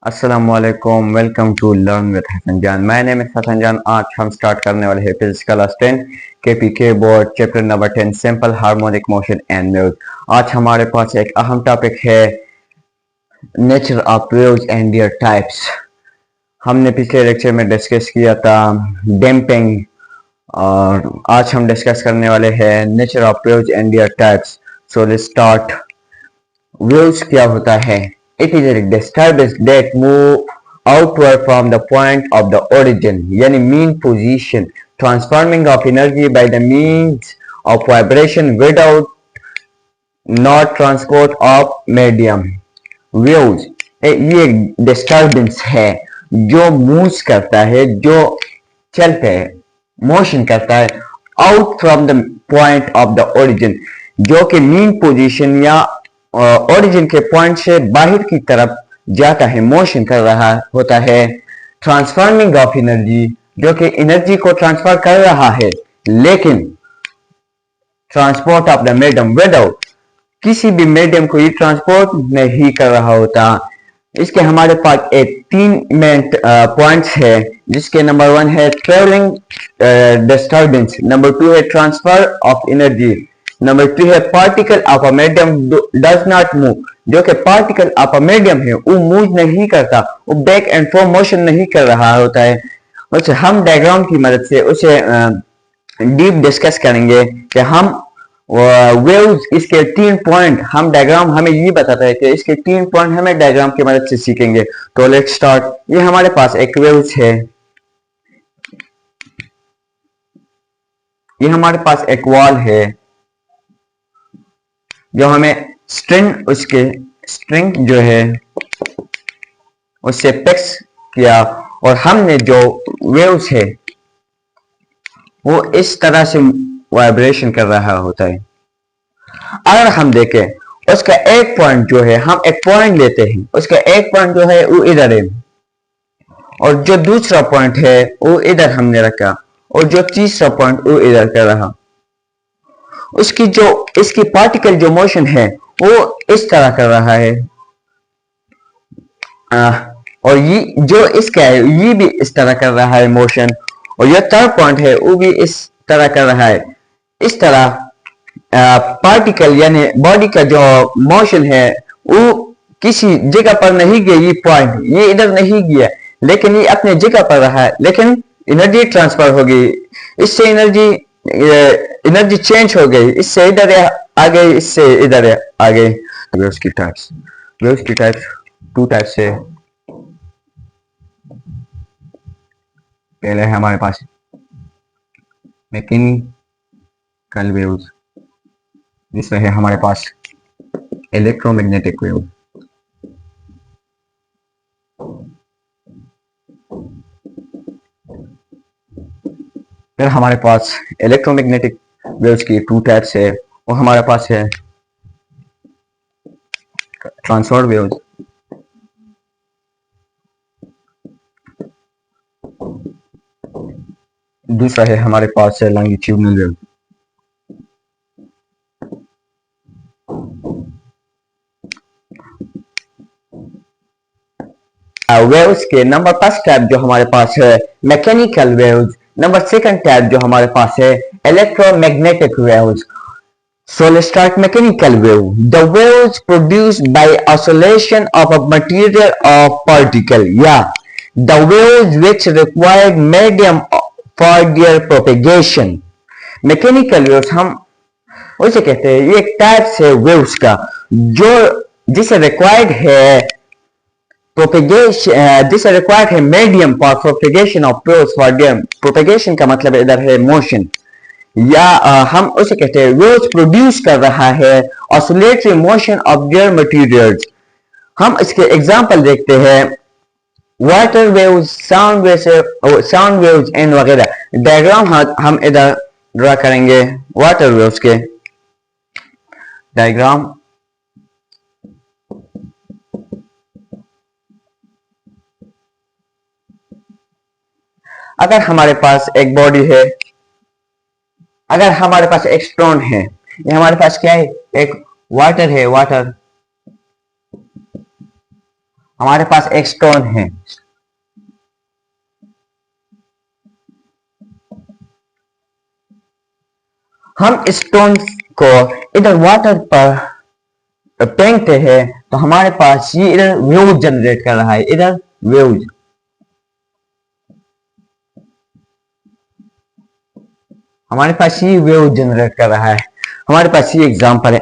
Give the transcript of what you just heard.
अस्सलामुअलैकुम, welcome to learn with Hasan Jan. My name is Hasan जान। आज हम स्टार्ट करने वाले हैं physics class 10 KPK board chapter number 10 simple harmonic motion and music. आज हमारे पास एक अहम टॉपिक है nature of waves and their types. हमने पिछले लेक्चर में डिस्कस किया था डैम्पिंग और आज हम डिस्कस करने वाले हैं nature of waves and their types. So let's start. Waves क्या होता है? It is a disturbance that move outward from the point of the origin, यानी mean position, transforming of energy by the means of vibration without not transport of medium. Waves ये disturbance है जो move करता है, जो चलता है, motion करता है out from the point of the origin, जो कि मीन पोजीशन या ओरिजिन के पॉइंट से बाहर की तरफ जाता है, मोशन कर रहा होता है। ट्रांसफॉर्मिंग ऑफ एनर्जी, जो कि एनर्जी को ट्रांसफर कर रहा है, लेकिन transport of the medium without, किसी भी मीडियम को ये ट्रांसपोर्ट नहीं कर रहा होता। इसके हमारे पास एक तीन मेन पॉइंट्स है, जिसके नंबर 1 है ट्रेवलिंग डिस्टर्बेंस, नंबर 2 है ट्रांसफर ऑफ एनर्जी, नंबर 3 है particle of a medium does not move, जो कि पार्टिकल ऑफ अ मीडियम है वो मूव नहीं करता, वो बैक एंड फोर मोशन नहीं कर रहा होता है। उसे हम डायग्राम की मदद से उसे डीप डिस्कस करेंगे कि हम वेव्स, इसके 3 पॉइंट, हम डायग्राम हमें ये बताता है कि इसके 3 पॉइंट हमें डायग्राम की मदद से सीखेंगे। तो लेट्स स्टार्ट। ये हमारे पास एक वेव्स है, ये हमारे पास एक वॉल है जो हमें स्ट्रिंग जो है उससे फिक्स किया, और हमने जो वेव्स है वो इस तरह से वाइब्रेशन कर रहा होता है। अगर हम देखें उसका एक पॉइंट जो है, हम एक पॉइंट लेते हैं, उसका एक पॉइंट जो है वो इधर है, और जो दूसरा पॉइंट है वो इधर हमने रखा, और जो तीसरा पॉइंट वो इधर कर रहा। इसकी पार्टिकल जो मोशन है वो इस तरह कर रहा है, और ये जो इसका है ये भी इस तरह कर रहा है मोशन, और ये थर्ड पॉइंट है वो भी इस तरह कर रहा है। इस तरह पार्टिकल यानी बॉडी का जो मोशन है वो किसी जगह पर नहीं गया, ये पॉइंट ये इधर नहीं गया, लेकिन ये अपने जगह पर रहा है, लेकिन एनर्जी ट्रांसफर हो गई, इससे एनर्जी चेंज हो गई, इससे इधर आ गई, इससे इधर आ गई। वेव्स की टाइप्स 2 टाइप से। पहले है हमारे पास मैकेनिकल वेव्स, दूसरा है हमारे पास इलेक्ट्रोमैग्नेटिक वेव। फिर हमारे पास इलेक्ट्रोमैग्नेटिक वेव्स की 2 टाइप्स है, और हमारे पास है ट्रांसवर्स वेव्स, दूसरा है हमारे पास है लॉन्गिट्यूडनल वेव। वेव्स के नंबर फर्स्ट टाइप जो हमारे पास है mechanical waves, number second type जो हमारे पास है electromagnetic waves. So let's start mechanical wave. The waves produced by oscillation of a material or particle. Yeah, the waves which required medium for their propagation. Mechanical waves हम उसे कहते हैं, ये एक type से वेव्स का जो जिसे रिक्वायर्ड है प्रोपेगेशन, जिसे रिक्वायर्ड है medium for propagation of waves for their. Propagation का मतलब इधर है मोशन, या हम उसे कहते हैं वेव्स प्रोड्यूस कर रहा है oscillatory motion of their materials. हम इसके एग्जांपल देखते हैं, water waves, sound waves and वगैरह। डायग्राम हम इधर ड्रा करेंगे वाटर वेव्स के डायग्राम। अगर हमारे पास एक बॉडी है, अगर हमारे पास एक स्टोन है, ये हमारे पास क्या है, एक वाटर है, वाटर, हमारे पास एक स्टोन है, हम स्टोन को इधर वाटर पर फेंकते हैं तो हमारे पास ये इधर वेव जनरेट कर रहा है, इधर वेव, हमारे पास ये वेव जनरेट कर रहा है। हमारे पास ये एग्जांपल है।